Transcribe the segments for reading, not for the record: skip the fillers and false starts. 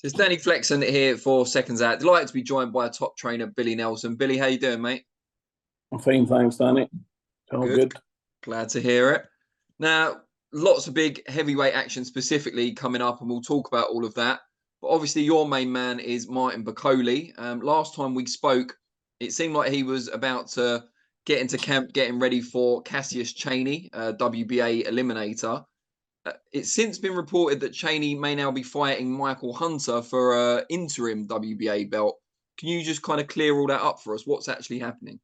It's Danny Flexen here for Seconds Out. Delighted to be joined by a top trainer, Billy Nelson. Billy, how you doing, mate? I'm fine, thanks, Danny. All good. Glad to hear it. Now, lots of big heavyweight action specifically coming up, and we'll talk about all of that. But obviously, your main man is Martin Bakole. Last time we spoke, it seemed like he was about to get into camp, getting ready for Cassius Chaney, WBA eliminator. It's since been reported that Chaney may now be fighting Michael Hunter for an interim WBA belt. Can you just kind of clear all that up for us? What's actually happening?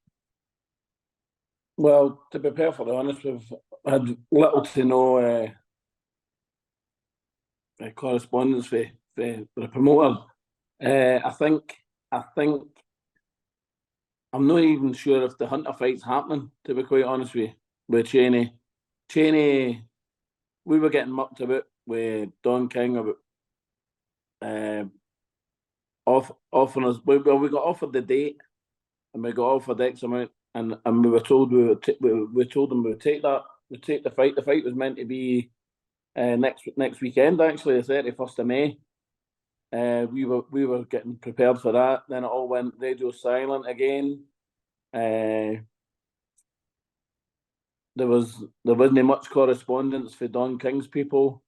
Well, to be perfectly honest, we've had little to no correspondence with the promoter. I think I'm not even sure if the Hunter fight's happening, to be quite honest with Chaney. Chaney, we were getting mucked about with Don King about offering us. We got offered the date, and we got offered X amount, and we were told we told them we would take that. We'd take the fight. The fight was meant to be next weekend, actually, the 31st of May. We were getting prepared for that. Then it all went radio silent again. There wasn't much correspondence for Don King's people.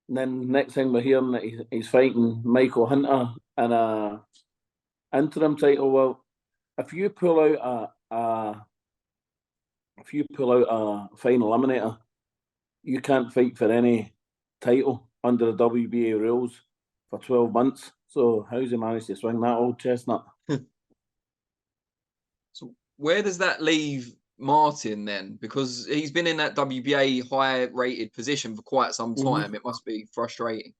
And then next thing we're hearing that he's fighting Michael Hunter in a interim title. Well, if you pull out a final eliminator, you can't fight for any title under the WBA rules for 12 months. So how's he managed to swing that old chestnut? So where does that leave Martin then? Because he's been in that WBA high-rated position for quite some time. It must be frustrating.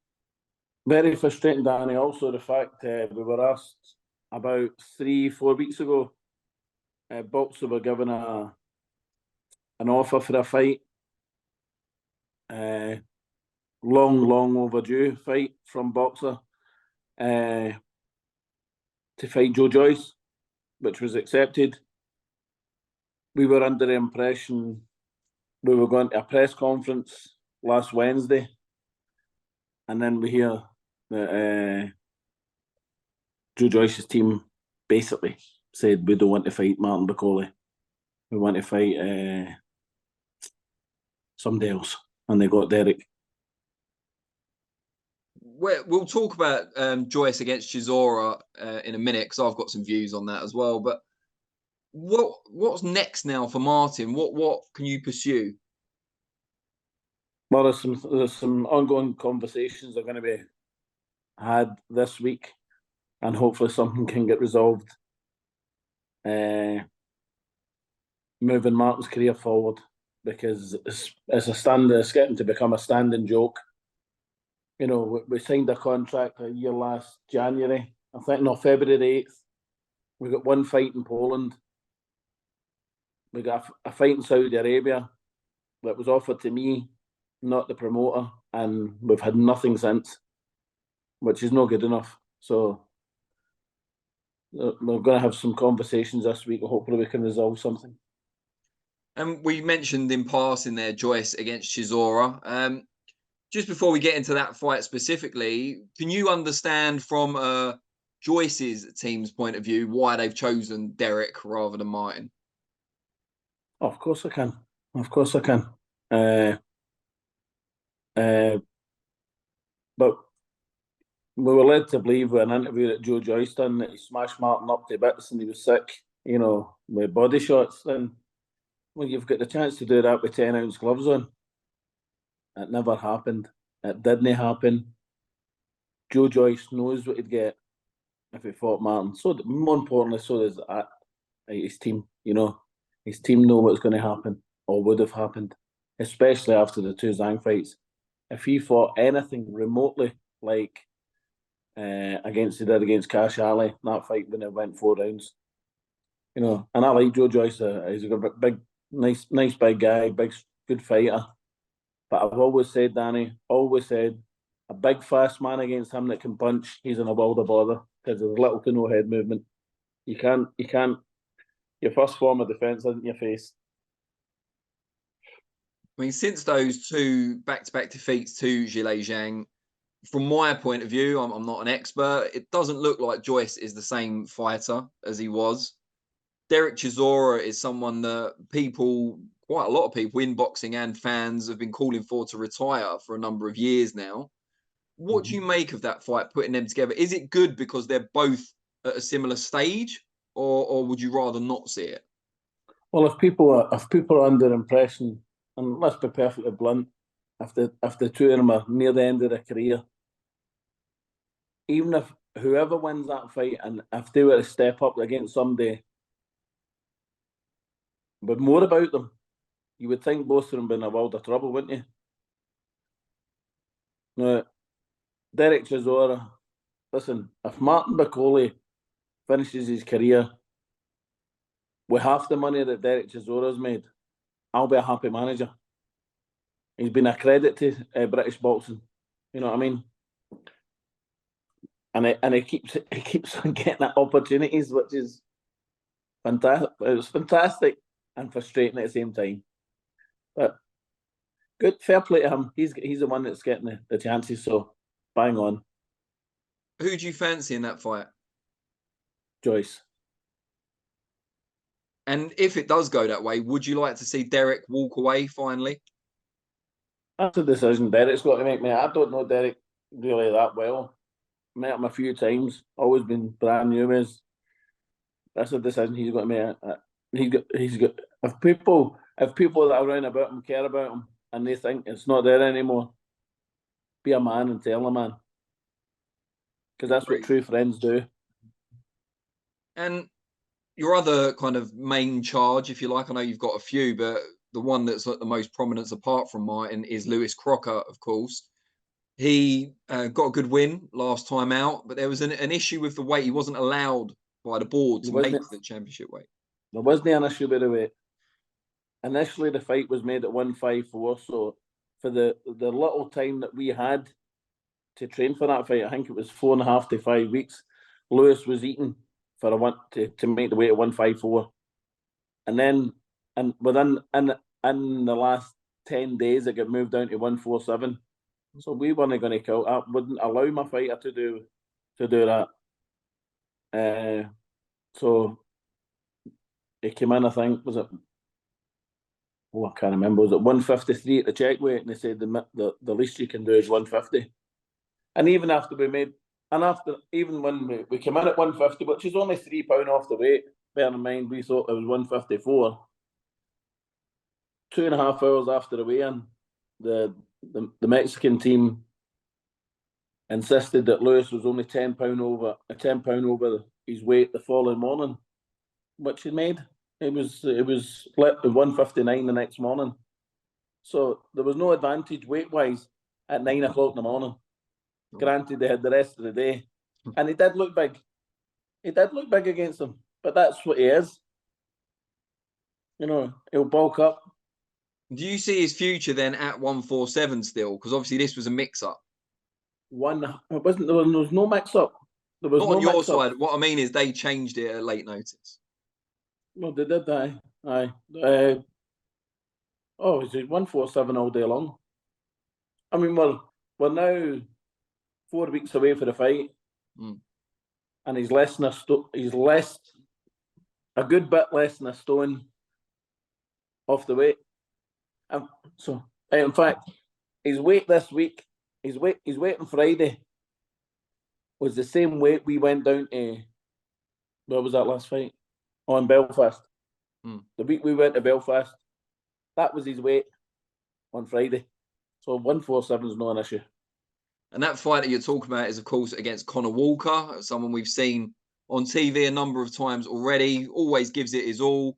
Very frustrating, Danny. Also, the fact we were asked about 3-4 weeks ago, Boxer were given an offer for a fight. Long overdue fight from Boxer to fight Joe Joyce, which was accepted. We were under the impression we were going to a press conference last Wednesday, and then we hear that Joe Joyce's team basically said we don't want to fight Martin Bakole. We want to fight somebody else, and they got Dereck. We'll talk about Joyce against Chisora in a minute, because I've got some views on that as well. But what's next now for Martin? What can you pursue? Well, there's some ongoing conversations that are going to be had this week, and hopefully something can get resolved. Moving Martin's career forward, because it's getting to become a standing joke. You know, we signed a contract a year last January. I think February the 8th. We got one fight in Poland. We got a fight in Saudi Arabia that was offered to me, not the promoter, and we've had nothing since, which is not good enough. So we're going to have some conversations this week, and hopefully we can resolve something. And we mentioned in passing there Joyce against Chisora. Just before we get into that fight specifically, can you understand from Joyce's team's point of view why they've chosen Dereck rather than Martin? Oh, of course I can. Of course I can. But we were led to believe with an interview that Joe Joyce done that he smashed Martin up to bits and he was sick, with body shots. Then when you've got the chance to do that with 10-ounce gloves on, it never happened. It didn't happen. Joe Joyce knows what he'd get if he fought Martin. So more importantly, so does his team. His team know what's going to happen or would have happened, especially after the two Zhang fights. If he fought anything remotely like he did against Cash Ali, that fight when it went 4 rounds. And I like Joe Joyce. He's a big, nice big guy, big, good fighter. But I've always said, Danny, a big fast man against him that can punch, he's in a world of bother, because there's little to no head movement. You can't. Your first form of defence isn't your face. I mean, since those two back-to-back defeats to Zhilei Zhang, from my point of view, I'm not an expert. It doesn't look like Joyce is the same fighter as he was. Dereck Chisora is someone that quite a lot of people in boxing and fans have been calling for to retire for a number of years now. What do you make of that fight, putting them together? Is it good because they're both at a similar stage, or would you rather not see it? Well, if people are under impression, and let's be perfectly blunt, if the two of them are near the end of their career, even if whoever wins that fight, and if they were to step up against somebody with more about them, you would think both of them be in a world of trouble, wouldn't you? Now, Dereck Chisora, listen, if Martin Bakole finishes his career with half the money that Dereck Chisora's made, I'll be a happy manager. He's been a credit to British boxing. You know what I mean? And he keeps on getting opportunities, which is fantastic. It was fantastic and frustrating at the same time. But good, fair play to him. He's the one that's getting the chances. So bang on. Who do you fancy in that fight? Joyce. And if it does go that way, would you like to see Dereck walk away finally? That's a decision Dereck's got to make, mate. I don't know Dereck really that well. Met him a few times. Always been brand new. That's a decision he's got to make. He's got. If people that are around about him care about him and they think it's not there anymore, be a man and tell a man, because that's what true friends do. And your other kind of main charge, if you like, I know you've got a few, but the one that's at the most prominence apart from Martin is Lewis Crocker, of course. He got a good win last time out, but there was an issue with the weight. He wasn't allowed by the board to make the championship weight. There wasn't an issue with the weight. Initially, the fight was made at 154, so for the little time that we had to train for that fight, I think it was 4.5 to 5 weeks, Lewis was eating for to make the weight at 154. And then within the last 10 days, it got moved down to 147. So we weren't going to kill. I wouldn't allow my fighter to do that. So he came in, I think, was it? Oh, I can't remember. Was it 153 at the check weight? And they said the least you can do is 150. And even after we made, even when we came in at 150, which is only £3 off the weight, bearing in mind we thought it was 154. 2.5 hours after the weigh-in, the Mexican team insisted that Lewis was only £10 over his weight the following morning, which he made. It was split at 159 the next morning. So there was no advantage weight-wise at 9 o'clock in the morning. Granted, they had the rest of the day. And he did look big. He did look big against them. But that's what he is. You know, he'll bulk up. Do you see his future then at 147 still? Because obviously this was a mix-up. There was no mix-up. There was not no on your mix-up. side. What I mean is they changed it at late notice. Well, they did, aye. Is it 147 all day long? I mean, we're now 4 weeks away for the fight, and he's a good bit less than a stone off the weight. So, in fact, his weight this week, his weight on Friday was the same weight we went down to. Where was that last fight? In Belfast. The week we went to Belfast, that was his weight on Friday. So 147 is not an issue. And that fight that you're talking about is, of course, against Conor Walker, someone we've seen on TV a number of times already. Always gives it his all.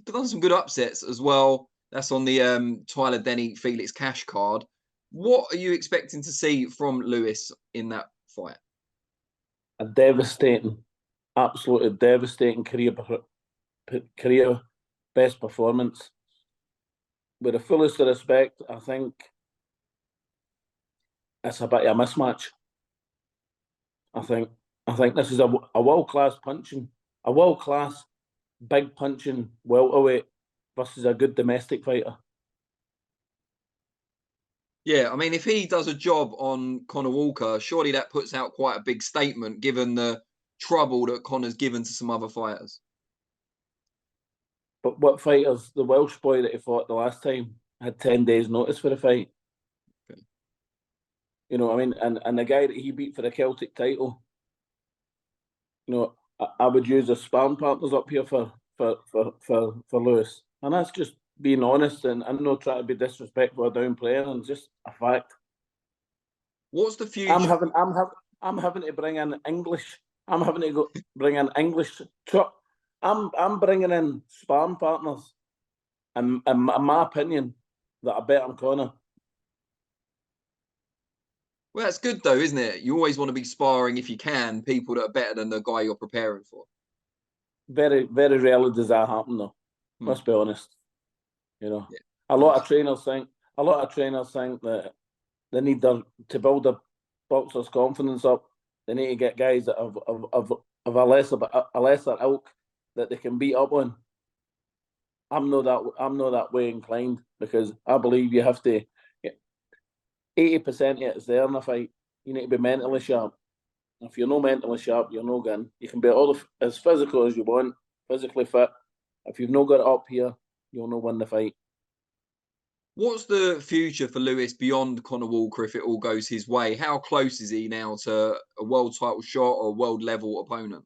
Done some good upsets as well. That's on the Tyler Denny Felix Cash card. What are you expecting to see from Lewis in that fight? A absolutely devastating career best performance. With the fullest of respect, I think it's a bit of a mismatch. I think this is a world-class big punching welterweight versus a good domestic fighter. Yeah, I mean, if he does a job on Conor Walker, surely that puts out quite a big statement, given the trouble that Conor's given to some other fighters. But what fighters? The Welsh boy that he fought the last time had 10 days notice for the fight. Okay. You know what I mean? And the guy that he beat for the Celtic title, you know, I would use the sparring partners up here for Lewis. And that's just being honest, and I'm not trying to be disrespectful or downplaying, and just a fact. What's the future? I'm having to bring in English. I'm having to bring in English. I'm bringing in sparring partners, and in my opinion, that are better than Conor. Well, that's good though, isn't it? You always want to be sparring, if you can, people that are better than the guy you're preparing for. Very, very rarely does that happen, though. Let's be honest. You know, yeah. a lot of trainers think that they need to build their boxers' confidence up. They need to get guys that of a lesser ilk that they can beat up on. I'm not that way inclined, because I believe you have to. 80% of it is there in a fight. You need to be mentally sharp. If you're not mentally sharp, you're no good. You can be as physical as you want, physically fit. If you've not got it up here, you'll not win the fight. What's the future for Lewis beyond Conor Walker if it all goes his way? How close is he now to a world title shot or a world level opponent?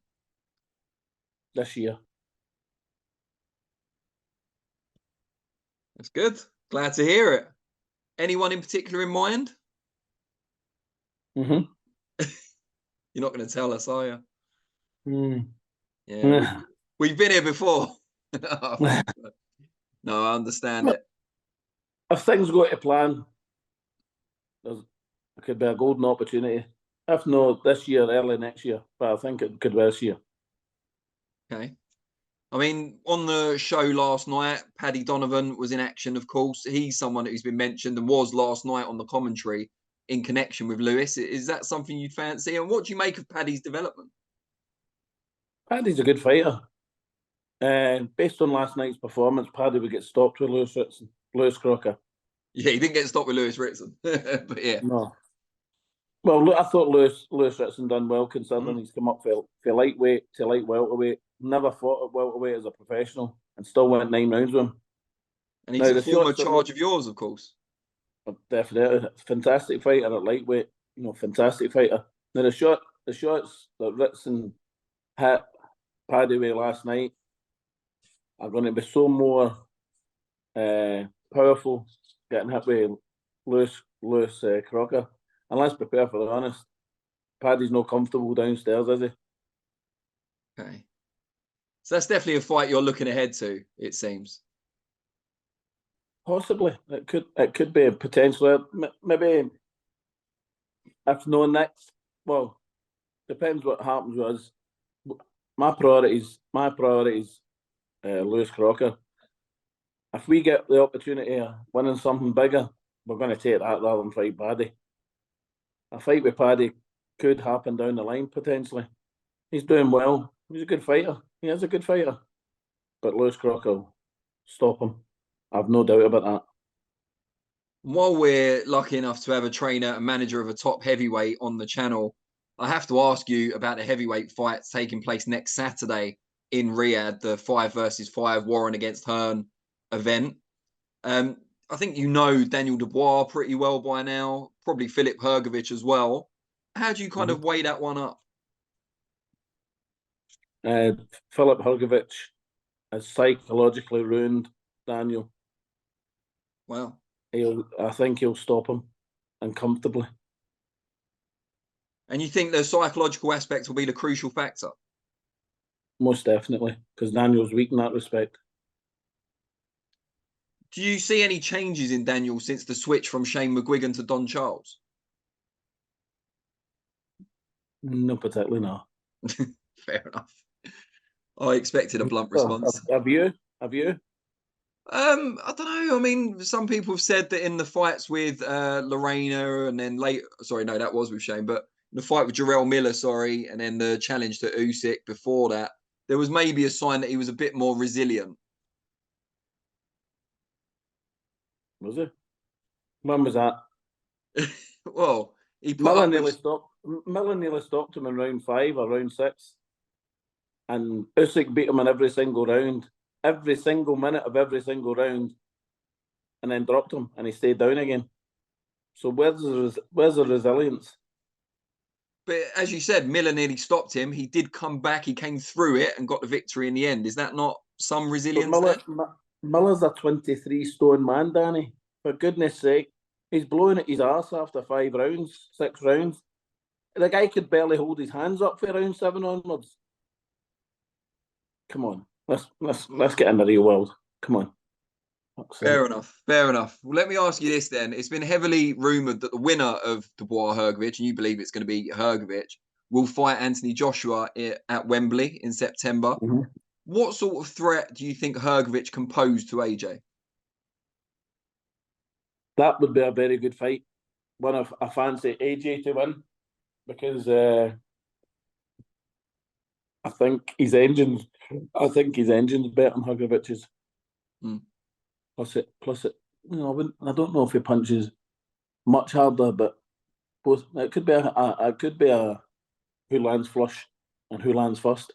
This year. That's good. Glad to hear it. Anyone in particular in mind? Mm-hmm. You're not going to tell us, are you? Mm. Yeah, we've been here before. No, I understand it. If things go to plan, there could be a golden opportunity. If not this year, early next year. But I think it could be this year. Okay. I mean, on the show last night, Paddy Donovan was in action, of course. He's someone who's been mentioned and was last night on the commentary in connection with Lewis. Is that something you'd fancy? And what do you make of Paddy's development? Paddy's a good fighter. Based on last night's performance, Paddy would get stopped with Lewis Crocker. Yeah, he didn't get stopped with Lewis Ritson. But yeah. No. Well, look, I thought Lewis Ritson done well, considering he's come up for lightweight to light welterweight. Never fought at welterweight as a professional, and still went 9 rounds with him. And he's a former charge of yours, of course. Definitely. Fantastic fighter at lightweight. You know, fantastic fighter. Now, the shots that Ritson hit Paddy with last night are going to be so more powerful, getting hit with Lewis Crocker. And let's be perfectly honest, Paddy's not comfortable downstairs, is he? Okay. So that's definitely a fight you're looking ahead to, it seems. Possibly. It could be potentially. Maybe if no next. Well, depends what happens with us. My priorities, Lewis Crocker. If we get the opportunity of winning something bigger, we're going to take that rather than fight Paddy. A fight with Paddy could happen down the line, potentially. He's doing well. He's a good fighter. He is a good fighter. But Lewis Crocker will stop him. I've no doubt about that. While we're lucky enough to have a trainer and manager of a top heavyweight on the channel, I have to ask you about the heavyweight fights taking place next Saturday in Riyadh, the 5 versus 5 Warren against Hearn event. I think you know Daniel Dubois pretty well by now, probably Filip Hrgovic as well. How do you kind of weigh that one up? Filip Hrgovic has psychologically ruined Daniel. Wow. I think he'll stop him, and comfortably. And you think the psychological aspect will be the crucial factor? Most definitely, because Daniel's weak in that respect. Do you see any changes in Daniel since the switch from Shane McGuigan to Don Charles? No, particularly, no. Fair enough. I expected a blunt response. Have you? I don't know. I mean, some people have said that in the fights with Lorena and then that was with Shane, but the fight with Jarrell Miller, and then the challenge to Usyk before that, there was maybe a sign that he was a bit more resilient. Was it? When was that? Well, he put Miller up nearly with. stopped. Miller nearly stopped him in round 5 or round 6, and Usyk beat him in every single round, every single minute of every single round, and then dropped him, and he stayed down again. So where's the resilience? But as you said, Miller nearly stopped him. He did come back. He came through it and got the victory in the end. Is that not some But resilience there? Miller's a 23-stone man, Danny. For goodness sake, he's blowing at his arse after 5 rounds, 6 rounds. The guy could barely hold his hands up for round 7 onwards. Come on, let's get in the real world. Come on. Fair enough. Fair enough. Well, let me ask you this then. It's been heavily rumoured that the winner of Dubois Hrgovic, and you believe it's going to be Hrgovic, will fight Anthony Joshua at Wembley in September. Mm-hmm. What sort of threat do you think Hrgovic can pose to AJ? That would be a very good fight. One of I fancy AJ to win because I think his engine's better than Hrgovic's. Plus it. You know, I don't know if he punches much harder, but both it could be a who lands flush and who lands first.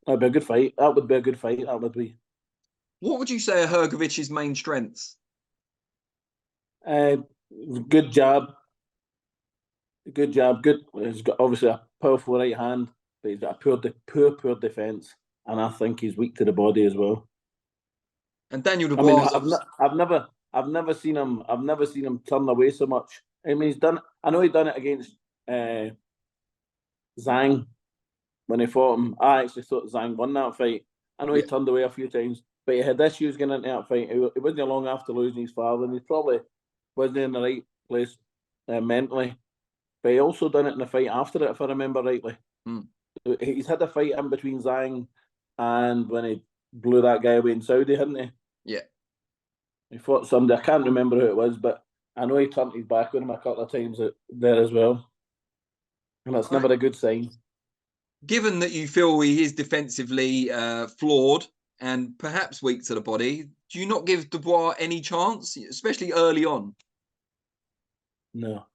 That'd be a good fight. That would be a good fight. That would be. What would you say are Hrgovic's main strengths? Good jab. Good jab. Good. He's got obviously a powerful right hand, but he's got a poor defense, and I think he's weak to the body as well. And Daniel Dubois. I've never seen him turn away so much. I mean, I know he's done it against Zhang when he fought him. I actually thought Zhang won that fight. I know he turned away a few times, but he had issues getting into that fight. It wasn't long after losing his father, and he probably wasn't in the right place mentally. But he also done it in the fight after it, if I remember rightly. He's had a fight in between Zhang and when he blew that guy away in Saudi, hadn't he? Yeah. He fought somebody, I can't remember who it was, but I know he turned his back on him a couple of times there as well. And that's never a good sign. Given that you feel he is defensively flawed and perhaps weak to the body, do you not give Dubois any chance, especially early on? No.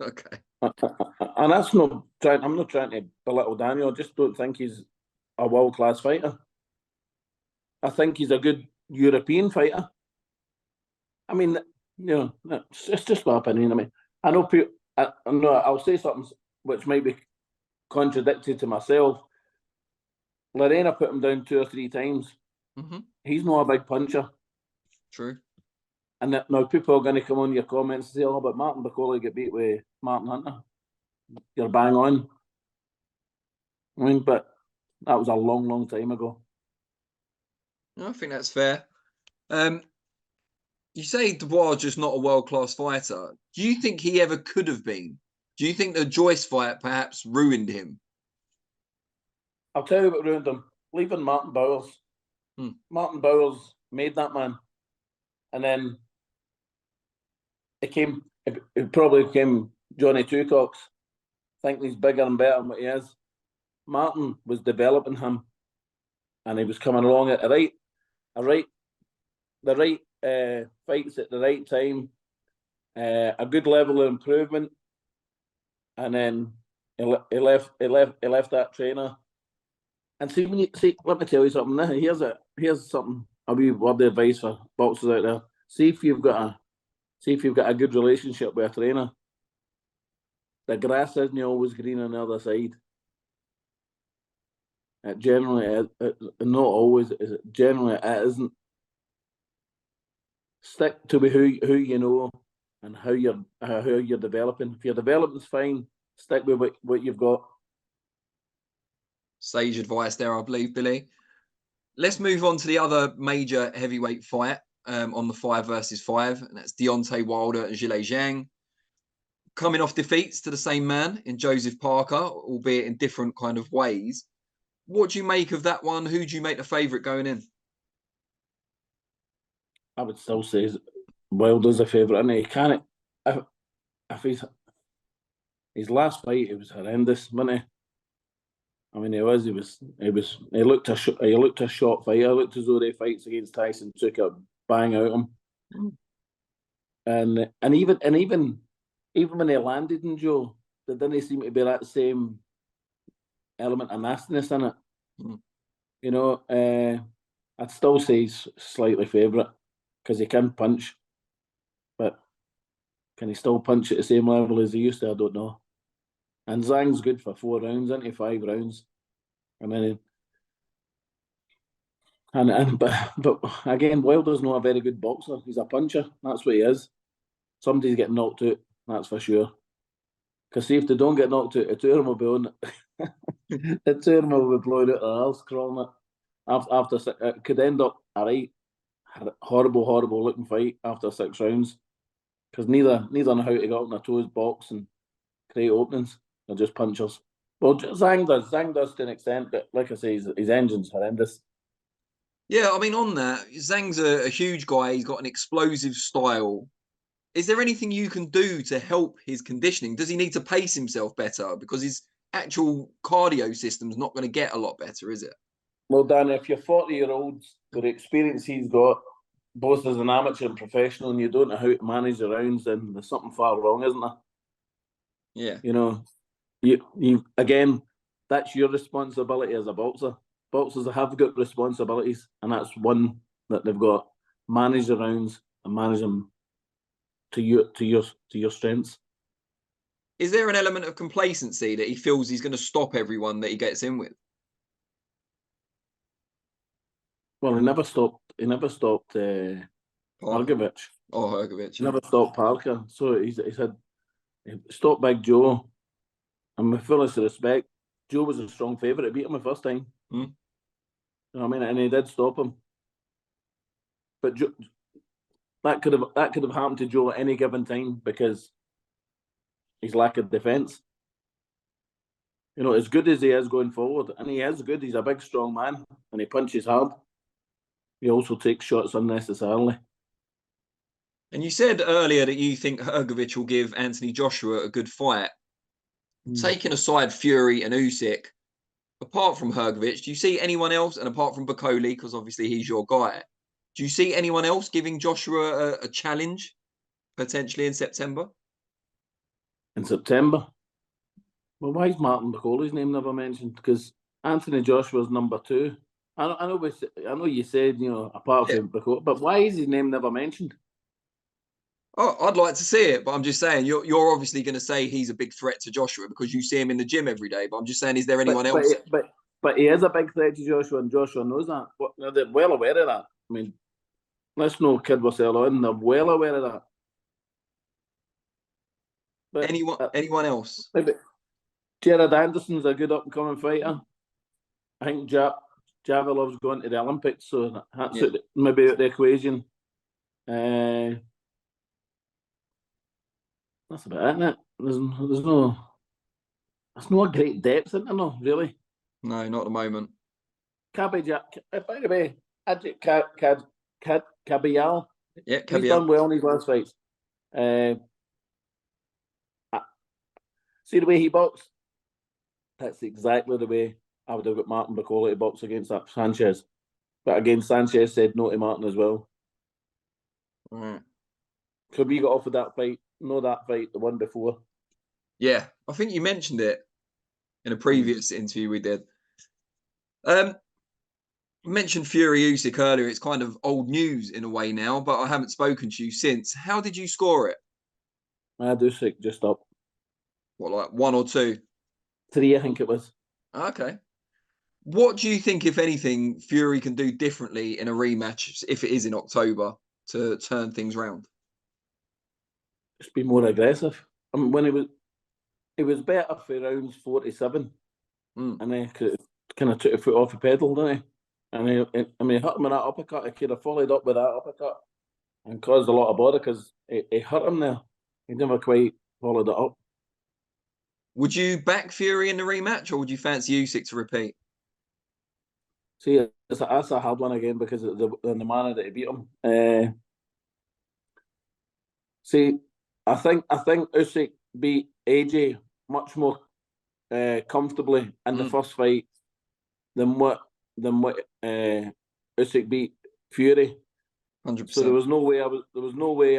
Okay. And that's I'm not trying to belittle Daniel. I just don't think he's a world-class fighter. I think he's a good European fighter. I mean, you know, it's just my opinion. I mean, I know people. I'll say something which might be contradictory to myself. Lorena put him down 2 or 3 times. Mm-hmm. He's not a big puncher. True. And now people are going to come on your comments and say, "Oh, but Martin Bakole get beat with Martin Hunter." You're bang on. I mean, but that was a long, long time ago. I think that's fair. You say Dubois just not a world-class fighter. Do you think he ever could have been? Do you think the Joyce fight perhaps ruined him? I'll tell you what ruined him. Leaving Martin Bowers. Martin Bowers made that man. And then it probably became Johnny Two Cocks, thinking he's bigger and better than what he is. Martin was developing him, and he was coming along at the right fights at the right time, a good level of improvement, and then he left that trainer. And see, let me tell you something. Here's something. A wee word of advice for boxers out there. See if you've got a good relationship with a trainer. The grass isn't always green on the other side. It generally, not always, generally it isn't. Stick to who you know and how you're developing. If your development's fine, stick with what you've got. Sage advice there, I believe, Billy. Let's move on to the other major heavyweight fight on the 5 versus 5, and that's Deontay Wilder and Zhilei Zhang. Coming off defeats to the same man in Joseph Parker, albeit in different kind of ways. What do you make of that one? Who do you make the favourite going in? I would still say Wilder's a favourite, and he can't. If his last fight, it was horrendous, wasn't he? I mean, he looked a shot fighter. He looked as though their fights against Tyson took a bang out of him. and even when they landed in Joe, there didn't seem to be that same element of nastiness in it. Mm. You know, I'd still say he's slightly favourite because he can punch, but can he still punch at the same level as he used to? I don't know. And Zhang's good for 4 rounds, isn't he? 5 rounds. I mean, but again, Wilder's not a very good boxer. He's a puncher. That's what he is. Somebody's getting knocked out. That's for sure. Because see, if they don't get knocked out, the two of them will be on. The two of them will be blowing out their arse, crawling it. After it could end up a right horrible looking fight after 6 rounds. Because neither know how to get on their toes, box and create openings. They're just punchers. Well, Zhang does to an extent, but like I say, his engine's horrendous. Yeah, I mean, on that, Zhang's a huge guy. He's got an explosive style. Is there anything you can do to help his conditioning? Does he need to pace himself better? Because his actual cardio system's not going to get a lot better, is it? Well, Dan, if you're 40-year-olds with the experience he's got, both as an amateur and professional, and you don't know how to manage the rounds, then there's something far wrong, isn't there? Yeah. You know, you again, that's your responsibility as a boxer. Boxers have got responsibilities, and that's one that they've got. Manage the rounds and manage them to your strengths. Is there an element of complacency that he feels he's going to stop everyone that he gets in with? Well, he never stopped. Hrgovic. Oh, Hrgovic. He never stopped Parker. So he said, stop Big Joe. And with fullest respect, Joe was a strong favourite. He beat him the first time. Hmm. You know what I mean? And he did stop him. But Joe, that could have happened to Joe at any given time because his lack of defence. You know, as good as he is going forward, and he is good, he's a big, strong man, and he punches hard. He also takes shots unnecessarily. And you said earlier that you think Hrgovic will give Anthony Joshua a good fight. Taking aside Fury and Usyk, apart from Hrgovic, do you see anyone else, and apart from Bakole, because obviously he's your guy, do you see anyone else giving Joshua a challenge potentially in September? In September? Well, why is Martin Bakole's name never mentioned? Because Anthony Joshua's number 2. I know you said, you know, apart from Bakole, but why is his name never mentioned? Oh, I'd like to see it, but I'm just saying you're obviously going to say he's a big threat to Joshua because you see him in the gym every day. But I'm just saying, is there anyone else? But he is a big threat to Joshua, and Joshua knows that. They're well aware of that. I mean, let's not kid ourselves on. They're well aware of that. But anyone else? Maybe Jared Anderson's a good up and coming fighter. I think Javelov's going to the Olympics, so that's maybe out the equation. That's about it, isn't it? There's no great depth in there, no, really. No, not at the moment. By the way, Kabayal. Yeah, He's done well in his last fights. See the way he boxed? That's exactly the way I would have got Martin Bakole to box against that Sanchez. But again, Sanchez said no to Martin as well. Right. So we got offered that fight. No, that fight, the one before. Yeah, I think you mentioned it in a previous interview we did. Mentioned Fury Usyk earlier. It's kind of old news in a way now, but I haven't spoken to you since. How did you score it? I had Usyk just up. What, like 1 or 2? 3, I think it was. Okay. What do you think, if anything, Fury can do differently in a rematch if it is in October to turn things round? Just be more aggressive. I mean, when it was better for rounds 47, and then kind of took a foot off the pedal, didn't he? And he hit him with that uppercut. He could have followed up with that uppercut and caused a lot of bother because he hurt him there. He never quite followed it up. Would you back Fury in the rematch, or would you fancy Usyk to repeat? See, that's a hard one again because of the manner that he beat him. See, I think Usyk beat AJ much more comfortably in the first fight than what Usyk beat Fury. 100%. So there was no way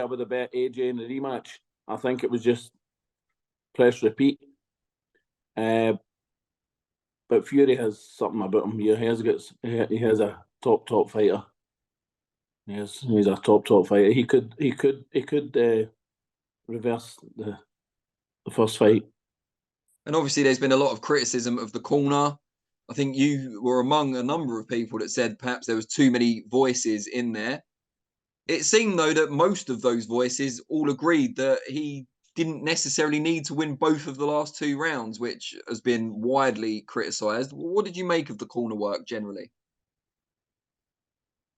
I would have bet AJ in the rematch. I think it was just press repeat. But Fury has something about him. Yeah, he has a top fighter. He's a top fighter. He could reverse the first fight. And obviously, there's been a lot of criticism of the corner. I think you were among a number of people that said perhaps there was too many voices in there. It seemed, though, that most of those voices all agreed that he didn't necessarily need to win both of the last 2 rounds, which has been widely criticised. What did you make of the corner work generally?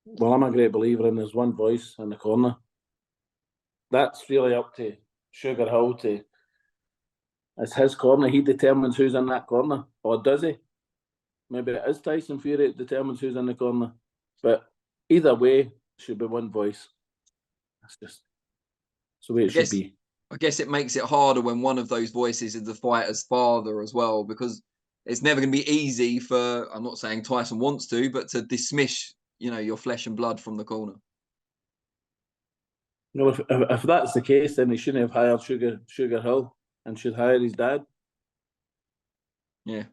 Well, I'm a great believer in there's one voice in the corner. That's really up to Sugar Hill to. It's his corner. He determines who's in that corner, or does he? Maybe it is Tyson Fury that determines who's in the corner. But either way, should be one voice. That's just the way it should be. I guess it makes it harder when one of those voices is the fighter's father as well, because it's never going to be easy for, I'm not saying Tyson wants to, but to dismiss, your flesh and blood from the corner. Well, if that's the case, then he shouldn't have hired Sugar Hill and should hire his dad. Yeah.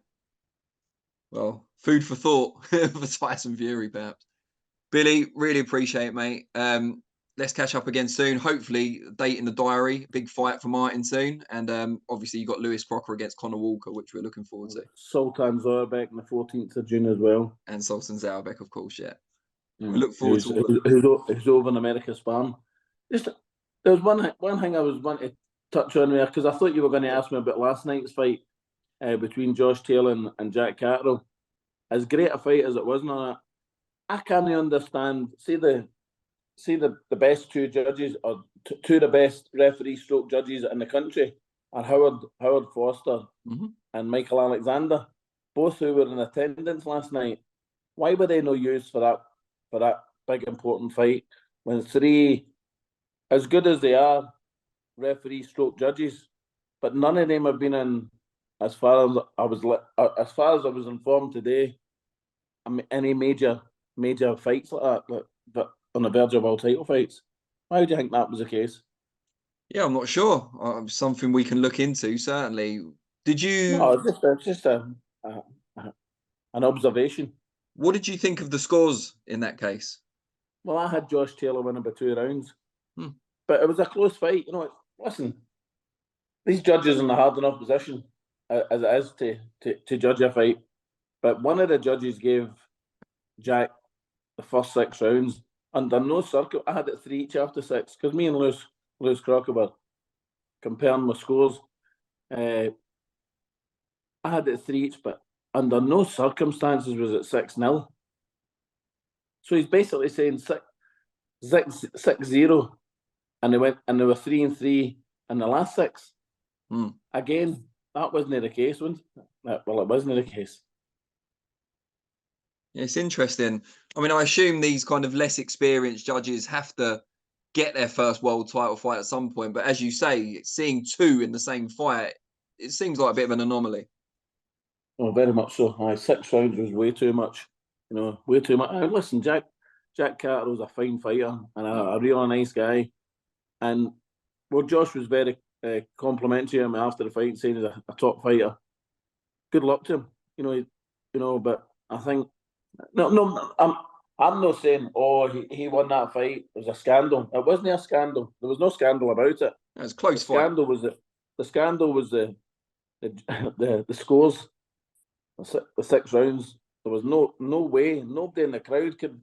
Well, food for thought for Tyson Fury, perhaps. Billy, really appreciate it, mate. Let's catch up again soon. Hopefully, date in the diary. Big fight for Martin soon. And obviously, you've got Lewis Crocker against Conor Walker, which we're looking forward to. Sultan Zorbek on the 14th of June as well. And Sultan Zorbek, of course, yeah. We look forward to all who's over in America Sparring. There's one thing I was wanting to touch on there, because I thought you were going to ask me about last night's fight between Josh Taylor and Jack Catterall. As great a fight as it was, I can't understand. See the best 2 judges, or two of the best referee stroke judges in the country are Howard Foster and Michael Alexander, both who were in attendance last night. Why were they no use for that big important fight when 3, as good as they are, referee stroke judges, but none of them have been in, as far as I was informed today, any major fights like that, but on the verge of world title fights. Why do you think that was the case? Yeah, I'm not sure. Something we can look into, certainly. Did you? No, it's just an observation. What did you think of the scores in that case? Well, I had Josh Taylor winning by 2 rounds, but it was a close fight. Listen, these judges are in a hard enough position as it is to judge a fight, but one of the judges gave Jack the first 6 rounds under no circle. I had it 3 each after 6, because me and Lewis Crocker were comparing my scores. I had it 3 each, but under no circumstances was it 6-0. So he's basically saying 6-0, and they were 3-3 in the last 6. Again, that wasn't the case. Well, it wasn't the case. It's interesting. I mean, I assume these kind of less experienced judges have to get their first world title fight at some point. But as you say, seeing 2 in the same fight, it seems like a bit of an anomaly. Oh, very much so. 6 rounds was way too much. Way too much. Listen, Jack Catterall's a fine fighter and a really nice guy. And Josh was very complimentary of him after the fight, saying he's a top fighter. Good luck to him. But I think no, I'm not saying he won that fight. It was a scandal. It wasn't a scandal. There was no scandal about it. It was a close fight. The scandal was the scores. The 6 rounds. There was no way. Nobody in the crowd could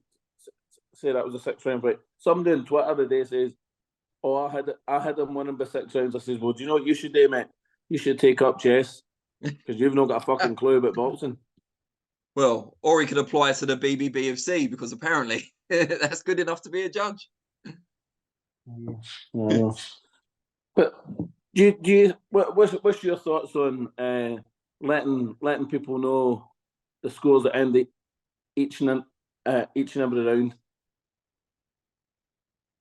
say that was a 6-round fight. Somebody on Twitter today says, "Oh, I had him winning by 6 rounds." I says, "Well, do you know what you should do, mate? You should take up chess, because you've not got a fucking clue about boxing." Well, or he could apply to the BBBFC, because apparently that's good enough to be a judge. But do you what's your thoughts on letting people know the scores at end each and every round?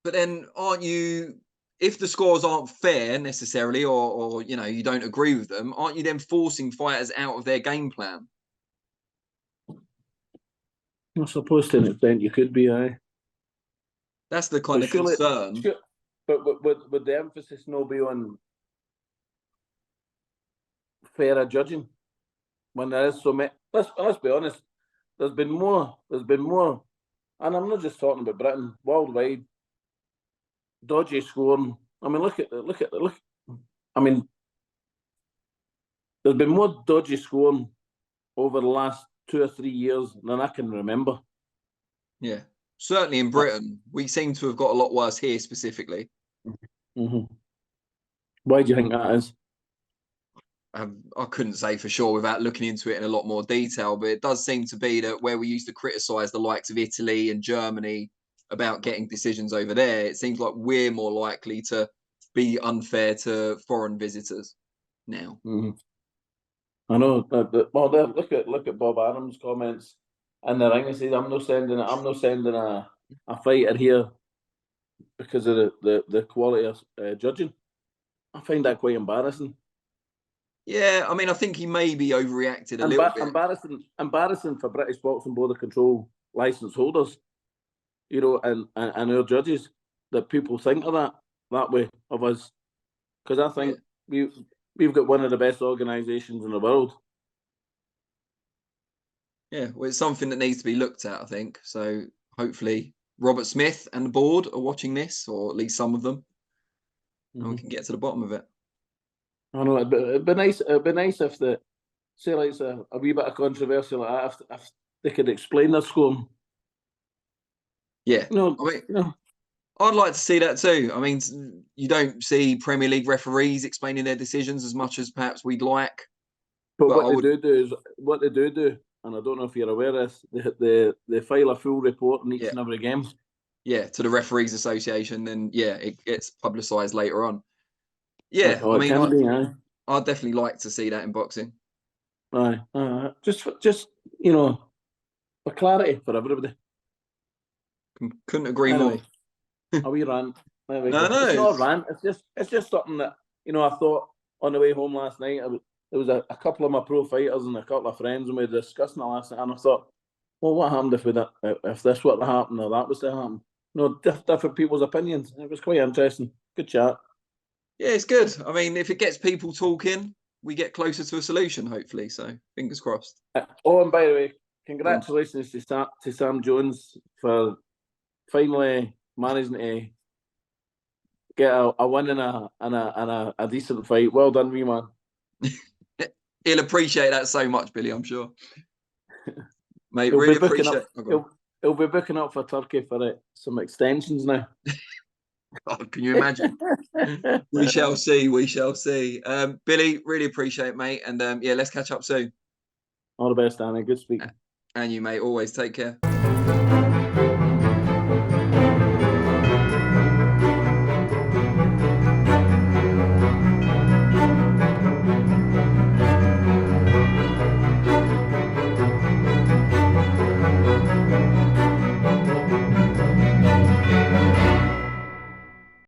But then, aren't you? If the scores aren't fair necessarily, or you don't agree with them, aren't you then forcing fighters out of their game plan? I suppose to an extent you could be, aye. That's the kind of concern. But would the emphasis no be on fairer judging when there is so many? Let's be honest. There's been more, and I'm not just talking about Britain, worldwide. Dodgy scoring. I mean, look. I mean, there's been more dodgy scoring over the last 2 or 3 years than I can remember. Yeah, certainly in Britain, we seem to have got a lot worse here specifically. Mm-hmm. Why do you think that is? I couldn't say for sure without looking into it in a lot more detail, but it does seem to be that where we used to criticise the likes of Italy and Germany about getting decisions over there, it seems like we're more likely to be unfair to foreign visitors now. Mm-hmm. I know. Well, look at Bob Adams' comments in the ring. He says, "I'm not sending a fighter here because of the quality of judging." I find that quite embarrassing. Yeah, I mean, I think he maybe overreacted a little bit. Embarrassing for British Boxing Board of Control license holders, you know, and our judges, that people think of that way of us, because I think we've got one of the best organisations in the world. Yeah, well, it's something that needs to be looked at, I think. So hopefully Robert Smith and the board are watching this, or at least some of them, and we can get to the bottom of it. I know it'd be nice. It'd be nice if say like a wee bit of controversy like that, if they could explain their scoring. Yeah, I'd like to see that too. I mean, you don't see Premier League referees explaining their decisions as much as perhaps we'd like. But what they do, and I don't know if you're aware of this, they file a full report in each and every game. Yeah, to the Referees Association, then it gets publicised later on. Yeah, I mean, I'd definitely like to see that in boxing. Aye, just you know, for clarity for everybody. Couldn't agree more. A wee rant. No, it's not a rant. It's just something that, you know, I thought on the way home last night. There was a couple of my pro fighters and a couple of friends, and we were discussing it last night. And I thought, well, what happened if this were to happen or that was to happen? You know, different people's opinions. It was quite interesting. Good chat. Yeah, it's good. I mean, if it gets people talking, we get closer to a solution, hopefully. So fingers crossed. Oh, and by the way, congratulations to Sam Jones for finally managing to get a win and a decent fight. Well done, wee man. He'll appreciate that so much, Billy, I'm sure. Mate, really appreciate it. He'll be booking up for Turkey for some extensions now. God, can you imagine? We shall see. Billy, really appreciate it, mate. And let's catch up soon. All the best, Danny. Good speaking. And you, mate. Always take care.